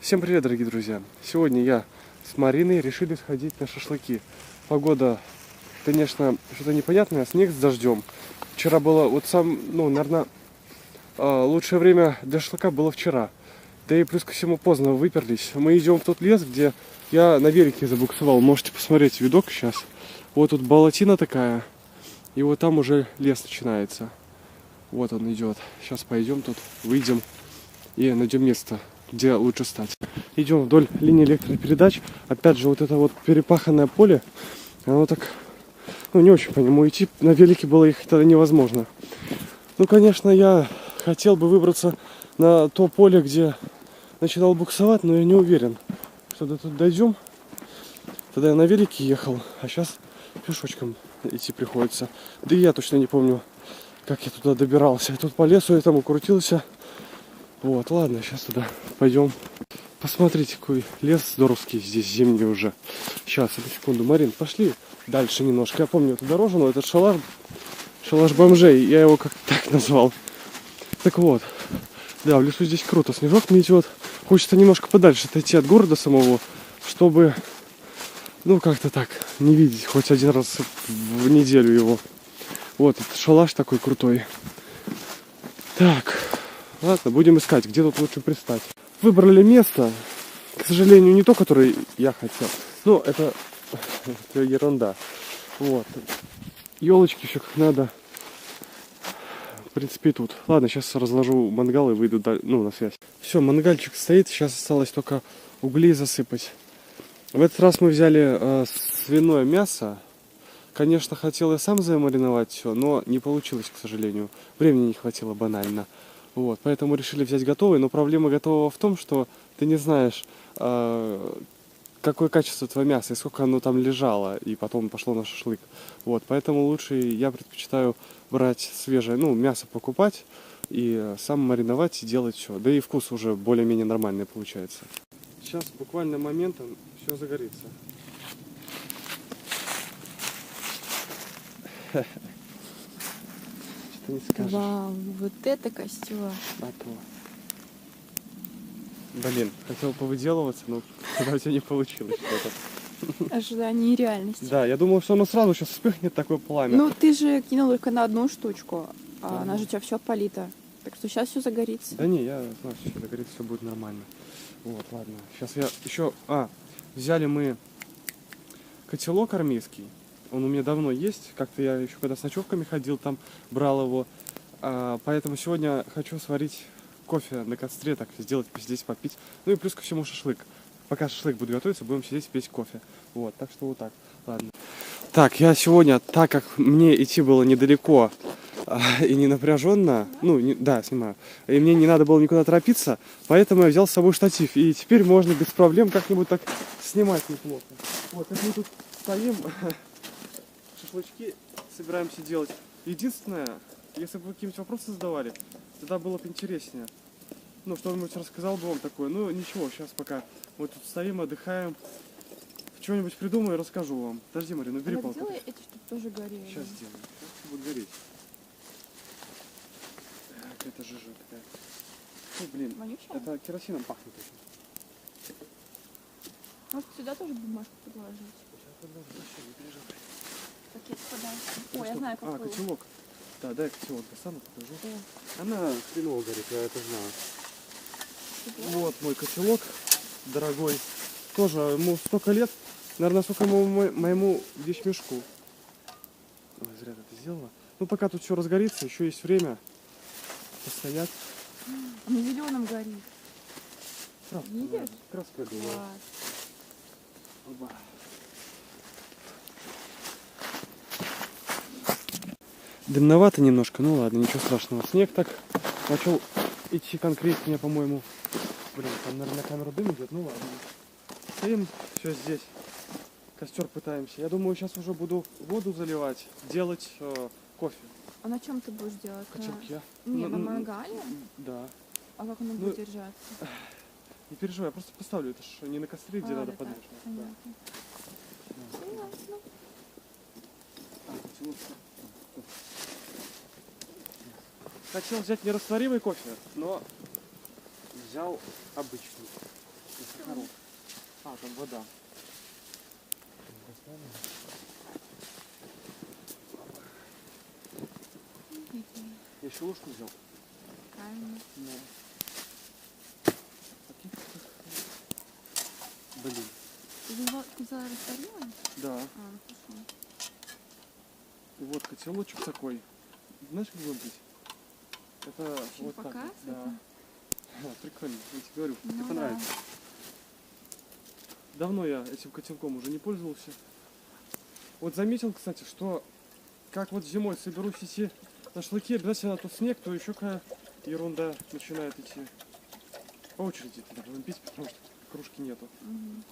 Всем привет, дорогие друзья! Сегодня я с Мариной решили сходить на шашлыки. Погода, конечно, что-то непонятное, снег с дождем. Вчера было, наверное, лучшее время для шашлыка было вчера. Да и плюс ко всему поздно выперлись. Мы идем в тот лес, где я на велике забуксовал. Можете посмотреть видок сейчас. Вот тут болотина такая, и вот там уже лес начинается. Вот он идет. Сейчас пойдем тут, выйдем и найдем место, где лучше стать. Идем вдоль линии электропередач. Опять же, вот это вот перепаханное поле, оно так, не очень по нему идти. На велике было ехать тогда невозможно. Конечно, я хотел бы выбраться на то поле, где начинал буксовать, но я не уверен, что до тут дойдем. Тогда я на велике ехал, а сейчас пешочком идти приходится. Да и я точно не помню, как я туда добирался. Я тут по лесу этому крутился. Вот, ладно, сейчас туда пойдем. Посмотрите, какой лес здоровский здесь зимний уже. Сейчас, одну секунду, Марин, пошли дальше немножко. Я помню эту дорожу, но этот шалаш бомжей, я его как так назвал. Так вот, да, в лесу здесь круто, снежок метет. Хочется немножко подальше отойти от города самого, чтобы, как-то так, не видеть хоть один раз в неделю его. Вот, этот шалаш такой крутой. Так, ладно, будем искать, где тут лучше пристать. Выбрали место, к сожалению, не то, которое я хотел. Это ерунда. Вот. Елочки еще как надо. В принципе, тут. Ладно, сейчас разложу мангал и выйду на связь. Все, мангальчик стоит, сейчас осталось только угли засыпать. В этот раз мы взяли свиное мясо. Конечно, хотел я сам замариновать все, но не получилось, к сожалению. Времени не хватило банально. Вот, поэтому решили взять готовый, но проблема готового в том, что ты не знаешь, какое качество твоего мяса и сколько оно там лежало, и потом пошло на шашлык. Вот, поэтому лучше я предпочитаю брать свежее, мясо покупать и сам мариновать и делать все. Да и вкус уже более-менее нормальный получается. Сейчас буквально моментом все загорится. Не скажешь. Вау, вот это костер. А то. Блин, хотел повыделываться, но когда у тебя не получилось что-то. Ожидание и реальность. Да, я думал, что оно сразу сейчас вспыхнет, такое пламя. Ты же кинул только на одну штучку, а она же у тебя все полита. Так что сейчас все загорится. Да не, я знаю, что все загорится, все будет нормально. Вот, ладно. Сейчас я еще... взяли мы котелок армейский. Он у меня давно есть. Как-то я еще когда с ночевками ходил, там брал его. Поэтому сегодня хочу сварить кофе на костре, так сделать, посидеть, попить. И плюс ко всему шашлык. Пока шашлык будет готовиться, будем сидеть и пить кофе. Вот, так что вот так. Ладно. Так, я сегодня, так как мне идти было недалеко и не напряженно, да, снимаю, и мне не надо было никуда торопиться, поэтому я взял с собой штатив. И теперь можно без проблем как-нибудь так снимать неплохо. Вот, как мы тут стоим, шашлычки собираемся делать. Единственное, если бы вы какие-нибудь вопросы задавали, тогда было бы интереснее. Что-нибудь рассказал бы вам такое. Ничего, сейчас пока мы тут стоим, отдыхаем. Что-нибудь придумаю и расскажу вам. Подожди, Марина, бери палку. Сделай эти, чтобы тоже горели. Сейчас сделаю. Сейчас будет гореть. Так, это жижа такая. Вонючая? Это керосином пахнет. Может, сюда тоже бумажку подложить? Сейчас подложу, вообще не переживай. Пакет подальше. Ой, я знаю, какой. Котелок. Да, дай котелок, достану, покажу. Она хреново горит, я это знаю. Вот мой котелок, дорогой. Тоже ему столько лет, наверное, сколько моему вещмешку. Ой, зря ты это сделала. Пока тут все разгорится, еще есть время постоять. А на зеленом горит. Видишь? Краска была. Оба. Дымновато немножко, ладно, ничего страшного. Снег так начал идти конкретнее, по-моему. Там, наверное, на камеру дым идет, ладно. Стоим все здесь, костер пытаемся. Я думаю, сейчас уже буду воду заливать, делать кофе. А на чем ты будешь делать? В котелке. На мангале? Да. А как оно будет держаться? Не переживай, я просто поставлю, это ж не на костре, где надо подвешивать. Понятно. Хотел взять нерастворимый кофе, но взял обычный. Сахарок. А, там вода. Я еще ложку взял. Правильно. Блин. Ты взяла растворимое? Да. А, ну хорошо. И вот котелочек такой. Знаешь, как выглядит? Это вот так. Пока Вот, с да. этим? Прикольно, я тебе говорю, Ну тебе да. понравится. Давно я этим котелком уже не пользовался. Вот заметил, кстати, что как вот зимой соберусь идти на шашлыки, обязательно тут снег, то еще какая ерунда начинает идти. По очереди тогда будем пить, потому что кружки нету. Мгм.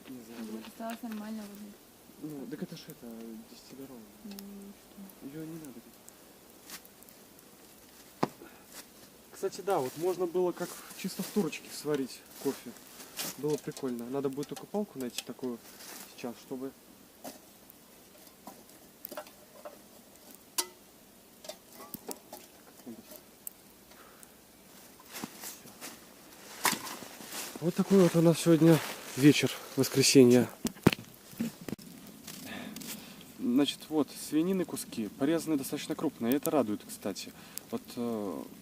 Не знаю, Вот осталось нормально воды. ну, так это ж это дистиллированная. Ну, что? Ее не надо пить. Кстати, да, вот можно было как чисто в турочке сварить кофе. Было прикольно. Надо будет только палку найти такую сейчас, чтобы... Вот такой вот у нас сегодня вечер, воскресенье. Значит, вот, свинины куски, порезаны достаточно крупные, и это радует, кстати. Вот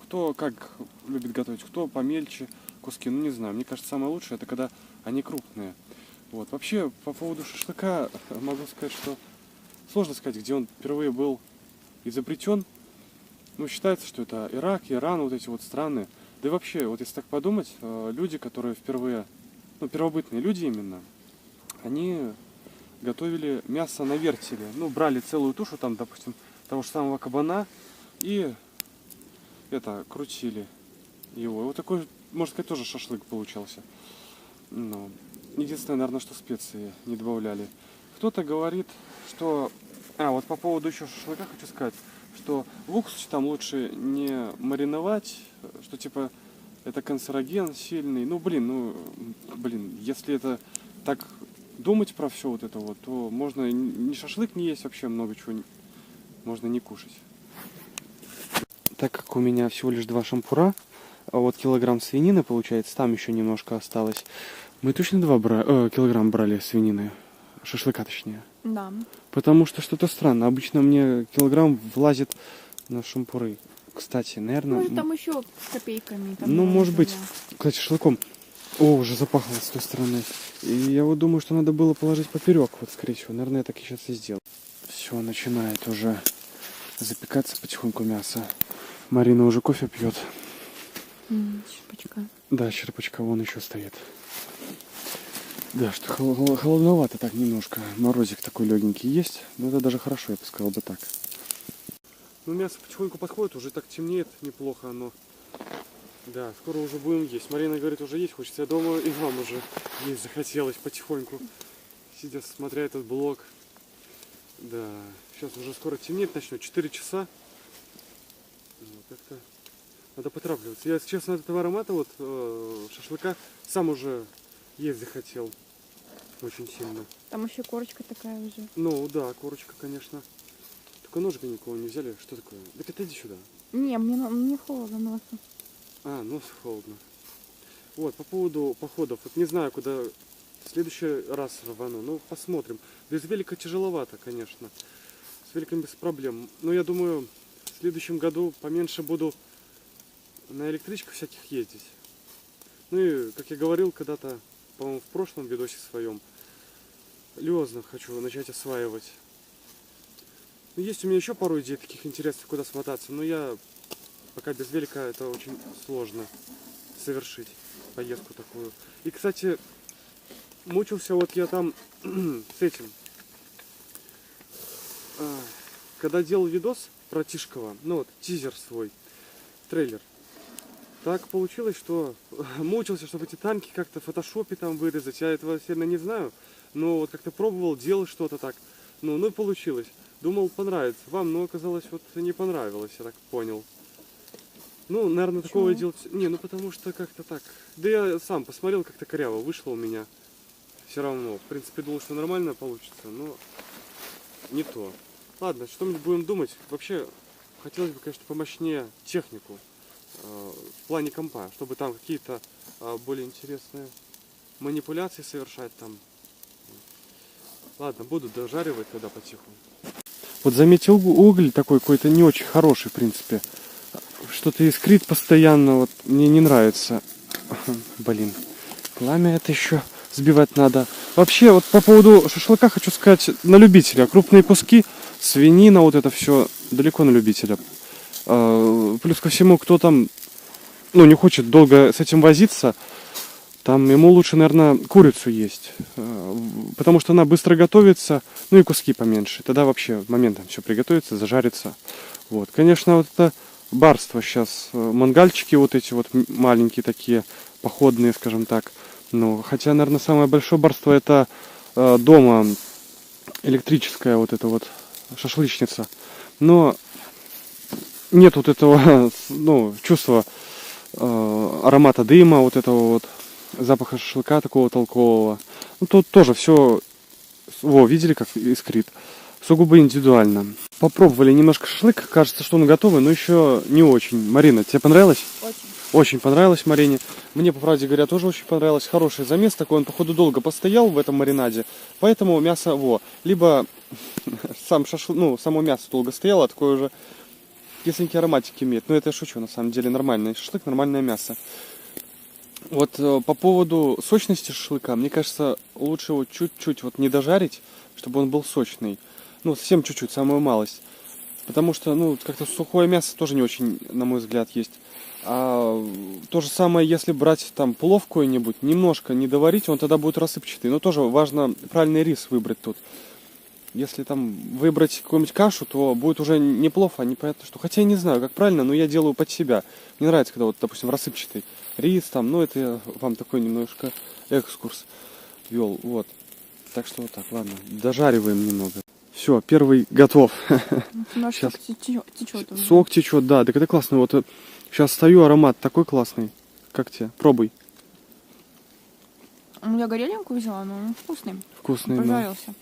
кто как любит готовить, кто помельче куски, ну не знаю, мне кажется, самое лучшее, это когда они крупные. Вот, вообще, по поводу шашлыка, могу сказать, что сложно сказать, где он впервые был изобретен. Ну, считается, что это Ирак, Иран, вот эти вот страны. Да и вообще, вот если так подумать, люди, которые впервые, ну, первобытные люди именно, они готовили мясо на вертеле. Ну, брали целую тушу, там, допустим, того же самого кабана и это, крутили его. И вот такой, можно сказать, тоже шашлык получался. Ну, единственное, наверное, что специи не добавляли. Кто-то говорит, что... А, вот по поводу еще шашлыка хочу сказать, что в уксусе там лучше не мариновать, что типа это канцероген сильный. Ну, блин, если это так думать про все вот это вот, то можно ни шашлык не есть, вообще много чего можно не кушать. Так как у меня всего лишь 2 шампура, а вот килограмм свинины получается, там еще немножко осталось. Мы точно 2 килограмм брали свинины, шашлыка точнее. Да. Потому что что-то странно. Обычно мне килограмм влазит на шампуры. Кстати, наверное... Ну, и там еще с копейками. Там Ну, не может быть, да. кстати, шашлыком. О, уже запахло с той стороны. И я вот думаю, что надо было положить поперек, вот, скорее всего. Наверное, я так и сейчас и сделал. Все, начинает уже запекаться потихоньку мясо. Марина уже кофе пьет. Щепочка. Да, черпачка вон еще стоит. Да, что холодновато так немножко. Морозик такой легенький есть. Но это даже хорошо, я бы сказал бы так. Ну, мясо потихоньку подходит, уже так темнеет неплохо оно. Да, скоро уже будем есть. Марина говорит, уже есть хочется. Я думаю, и вам уже есть захотелось потихоньку. Сидя, смотря этот блог. Да, сейчас уже скоро темнеть начнет. 4 часа. Как-то надо поторапливаться. Я, если честно, от этого аромата вот шашлыка сам уже есть захотел. Очень сильно. Там еще корочка такая уже. Ну да, корочка, конечно. Только ножика никого не взяли. Что такое? Так отойди сюда. Не, мне холодно носу. А, нос холодно. Вот, по поводу походов. Вот не знаю, куда в следующий раз рвану. Ну, посмотрим. Без велика тяжеловато, конечно. С великом без проблем. Но я думаю, в следующем году поменьше буду на электричках всяких ездить. Ну и, как я говорил когда-то, по-моему, в прошлом видосе своем, Лёзно хочу начать осваивать. Ну, есть у меня еще пару идей таких интересных, куда смотаться, но я пока без велика это очень сложно совершить, поездку такую. И, кстати, мучился вот я там с этим. Когда делал видос про Тишкова, ну вот, тизер свой, трейлер, так получилось, что мучился, чтобы эти танки как-то в фотошопе там вырезать. Я этого сильно не знаю, но вот как-то пробовал, делал что-то так. Ну и получилось. Думал, понравится вам, но оказалось, вот не понравилось, я так понял. Ну, наверное, такого делать... Не, ну потому что как-то так. Да я сам посмотрел, как-то коряво вышло у меня. Все равно. В принципе, думал, что нормально получится, но не то. Ладно, что-нибудь будем думать. Вообще, хотелось бы, конечно, помощнее технику плане компа, чтобы там какие-то более интересные манипуляции совершать там. Ладно, буду дожаривать тогда потихоньку. Вот заметил, уголь такой какой-то не очень хороший, в принципе. Что-то искрит постоянно, вот мне не нравится. Блин, пламя это еще сбивать надо. Вообще, вот по поводу шашлыка хочу сказать на любителя. Крупные куски, свинина, вот это все далеко на любителя. Плюс ко всему, кто там, ну, не хочет долго с этим возиться, там ему лучше, наверное, курицу есть. Потому что она быстро готовится, ну и куски поменьше. Тогда вообще моментом все приготовится, зажарится. Вот. Конечно, вот это барство сейчас. Мангальчики вот эти вот маленькие такие, походные, скажем так. Ну, хотя, наверное, самое большое барство это дома электрическая вот эта вот шашлычница. Но нет вот этого, ну, чувства аромата дыма, вот этого вот запаха шашлыка такого толкового. Ну, тут тоже все, видели, как искрит. Сугубо индивидуально. Попробовали немножко шашлык, кажется, что он готовый, но еще не очень. Марина, тебе понравилось? Очень. Очень понравилось Марине. Мне, по правде говоря, тоже очень понравилось. Хороший замес такой, он, походу, долго постоял в этом маринаде, поэтому мясо, либо сам шашлык, ну, само мясо долго стояло, такое уже кисленький ароматик имеет. Но это я шучу, на самом деле, нормальный шашлык, нормальное мясо. Вот по поводу сочности шашлыка, мне кажется, лучше его чуть-чуть вот не дожарить, чтобы он был сочный. Ну, совсем чуть-чуть, самую малость. Потому что, ну, как-то сухое мясо тоже не очень, на мой взгляд, есть. А то же самое, если брать там плов какой-нибудь, немножко не доварить, он тогда будет рассыпчатый. Но тоже важно правильный рис выбрать тут. Если там выбрать какую-нибудь кашу, то будет уже не плов, а непонятно что. Хотя я не знаю, как правильно, но я делаю под себя. Мне нравится, когда вот, допустим, рассыпчатый рис там, ну, это я вам такой немножко экскурс вел, вот. Так что вот так, ладно, дожариваем немного. Все, первый готов. Немножко Сейчас. течет уже. Сок течет, да, так это классно. Вот сейчас стою, аромат такой классный. Как тебе? Пробуй. Я горелинку взяла, но он вкусный. Вкусный, да. Пожарился.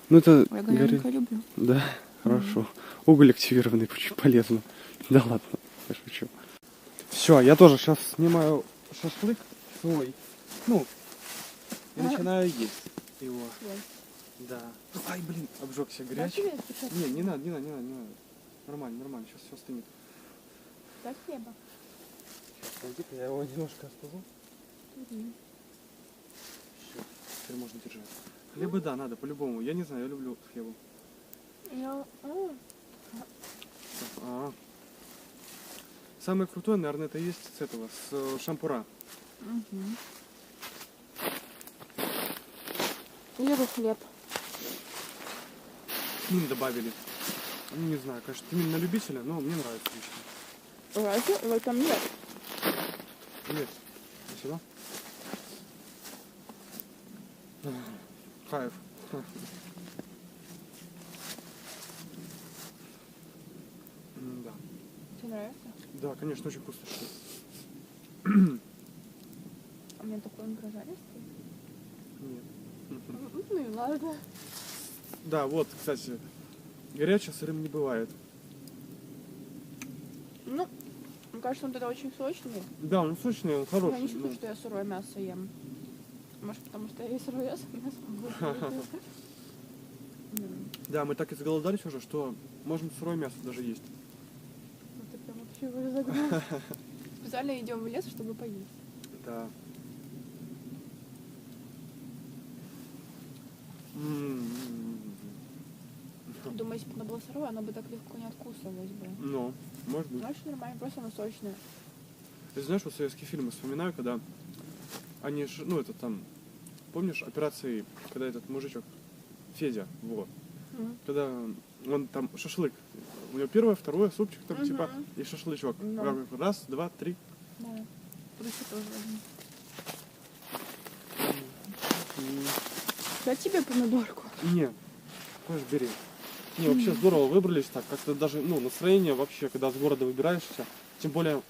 Ну это Я горелинку люблю. Да, хорошо. Уголь активированный, очень полезно. Да ладно, я шучу. Все, я тоже сейчас снимаю шашлык свой. Ну, и начинаю есть его. Да. Ай, блин, обжегся горячий. Не надо. Нормально, сейчас все остынет. Так хлеба. Пойди-ка я его немножко остужу. Все, теперь можно держать. Хлеба, да, надо, по-любому. Я не знаю, я люблю с хлебом. Самое крутое, наверное, это есть с этого, с шампура. Еду хлеб. Тмин добавили. Ну, не знаю, конечно, тмин на любителя, но мне нравится лично. Разве в этом нет? Нет. Спасибо. Кайф. Да. Тебе нравится? Да, конечно, очень вкусно. А мне такой он прожаристый? Нет. Ну и ладно. Да, вот, кстати, горячий сырым не бывает. Ну, мне кажется, он тогда очень сочный. Да, он сочный, он хороший. Я не считаю, что я сырое мясо ем. Может, потому что я и сырое мясо могу. Да, мы так изголодались уже, что можно сырое мясо даже есть. Ты прям вообще его загнул. Специально идем в лес, чтобы поесть. Да. Думаю, если бы оно было сырое, оно бы так легко не откусывалось бы. Ну, может быть. Очень нормально, просто оно сочное. Ты знаешь, вот советские фильмы вспоминаю, когда они, ну это там, помнишь операции, когда этот мужичок, Федя, вот, когда он там шашлык, у него первое, второе, супчик там типа, и шашлычок. Раз, два, три. Да, просто тоже возьму. Дать тебе помидорку? Не, хочешь бери. Не, вообще здорово выбрались так, как-то даже, ну, настроение вообще, когда с города выбираешься, тем более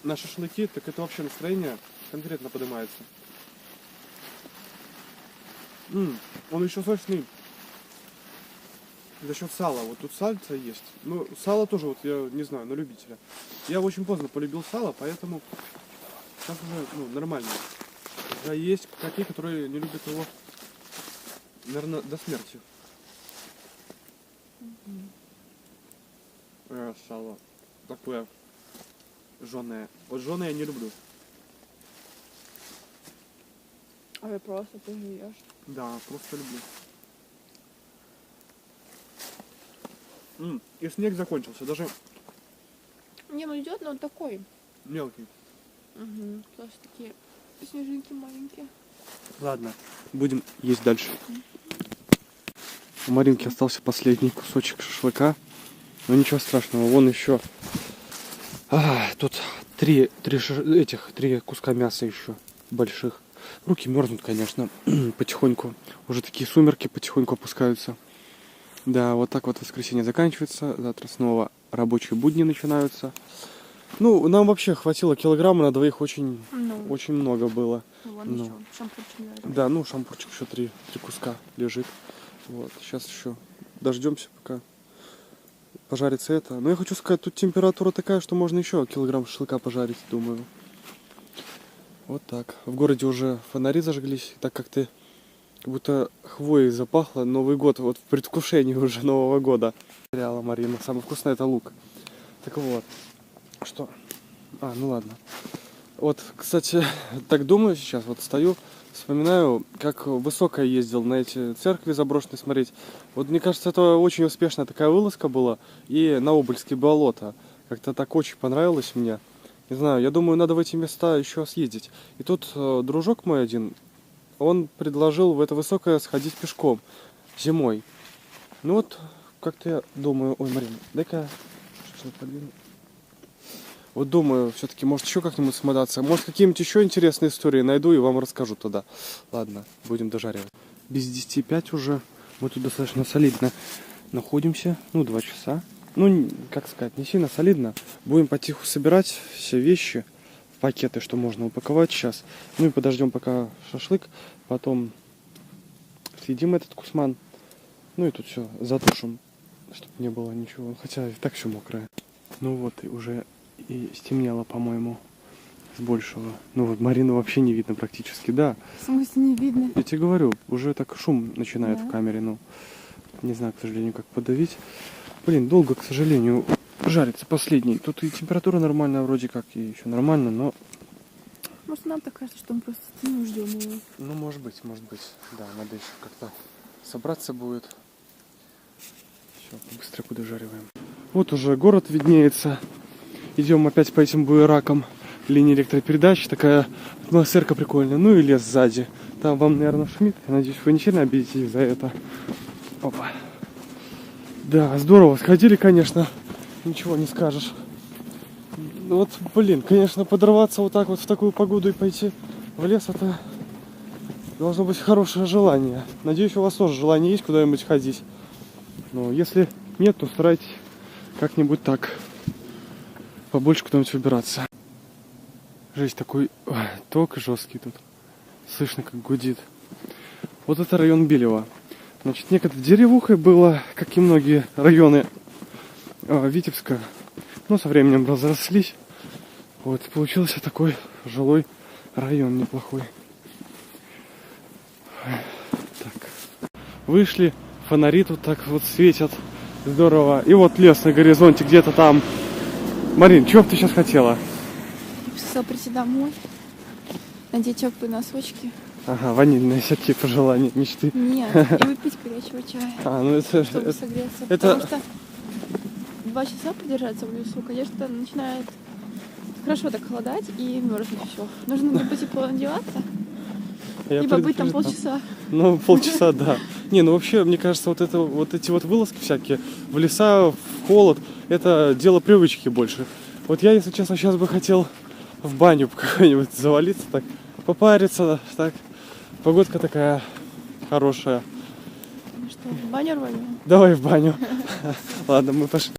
на шашлыки, так это вообще настроение конкретно поднимается. Он еще сочный. За счет сала. Вот тут сальца есть. Ну, сало тоже, вот я не знаю, на любителя. Я очень поздно полюбил сало, поэтому сейчас уже нормально. Да, есть такие, которые не любят его, наверное, до смерти. Сало такое жженое. Вот жженое я не люблю. А я просто тоже ешь. Да, просто люблю. И снег закончился, даже Не, ну идет, но он такой. мелкий. Угу. Просто такие снежинки маленькие. Ладно, будем есть дальше. У Маринки остался последний кусочек шашлыка. Но ничего страшного, вон еще. Тут три куска мяса еще больших. Руки мерзнут, конечно, потихоньку. Уже такие сумерки потихоньку опускаются. Да, вот так вот воскресенье заканчивается. Завтра снова рабочие будни начинаются. Ну, нам вообще хватило килограмма на двоих, очень много было. Вон еще шампурчик, наверное. Да, ну шампурчик еще три куска лежит. Вот, сейчас еще дождемся, пока пожарится это. Но я хочу сказать, тут температура такая, что можно еще килограмм шашлыка пожарить, думаю. Вот так. В городе уже фонари зажглись, так как будто хвоей запахло. Новый год, вот в предвкушении уже Нового года. Реала Марина, самое вкусное это лук. Так вот, что? Ну ладно. Вот, кстати, так думаю сейчас, вот стою, вспоминаю, как высоко я ездил на эти церкви заброшенные смотреть. Вот мне кажется, это очень успешная такая вылазка была. И на Обольские болота. Как-то так очень понравилось мне. Не знаю, я думаю, надо в эти места еще съездить. И тут дружок мой один, он предложил в это высокое сходить пешком зимой. Ну вот, как-то я думаю, ой, Марина, дай-ка что-то подвину. Вот думаю, все-таки, может, еще как-нибудь смотаться. Может, какие-нибудь еще интересные истории найду и вам расскажу тогда. Ладно, будем дожаривать. Без 10:05 уже. Мы тут достаточно солидно находимся. 2 часа. Как сказать, не сильно солидно. Будем потиху собирать все вещи в пакеты, что можно упаковать сейчас. И подождем пока шашлык. Потом съедим этот кусман. И тут все затушим, чтобы не было ничего. Хотя и так все мокрое. Вот и уже и стемнело, по-моему, с большего. Вот Марину вообще не видно практически, да. В смысле не видно? Я тебе говорю, уже так шум начинает Да. в камере, не знаю, к сожалению, как подавить. Блин, долго, к сожалению, жарится последний. Тут и температура нормальная, вроде как, и еще нормально, но... Может, нам так кажется, что мы просто стену ждем его. Может быть. Да, надо еще как-то собраться будет. Все, быстро подожариваем. Вот уже город виднеется. Идем опять по этим буеракам линии электропередач. Такая атмосферка прикольная. И лес сзади. Там вам, наверное, шумит. Я надеюсь, вы не сильно обидитесь за это. Опа. Да, здорово. Сходили, конечно. Ничего не скажешь. Конечно, подорваться вот так вот в такую погоду и пойти в лес, это должно быть хорошее желание. Надеюсь, у вас тоже желание есть куда-нибудь ходить. Но если нет, то старайтесь как-нибудь так побольше куда-нибудь выбираться. Жесть, такой ток жесткий тут. Слышно, как гудит. Вот это район Белева. Значит, некогда деревухой было, как и многие районы Витебска. Но со временем разрослись. Вот, получился такой жилой район неплохой. Так. Вышли, фонари тут так вот светят. Здорово. И вот лес на горизонте где-то там. Марин, чего бы ты сейчас хотела? Хотела прийти домой, надеть теплые носочки. Ага, ванильные всякие пожелания, мечты. Нет, и выпить горячего чая, Это... чтобы согреться. это- Потому что 2 часа продержаться в лесу, конечно, начинает хорошо так холодать и мерзнуть все. Нужно либо тепло одеваться, либо быть там полчаса. Полчаса, да. Вообще, мне кажется, вот эти вылазки всякие в леса, в холод, это дело привычки больше. Вот я, если честно, сейчас бы хотел в баню какой-нибудь завалиться, так, попариться, так. Погодка такая хорошая. Что, в баню рванем? Давай в баню. Ладно, мы пошли.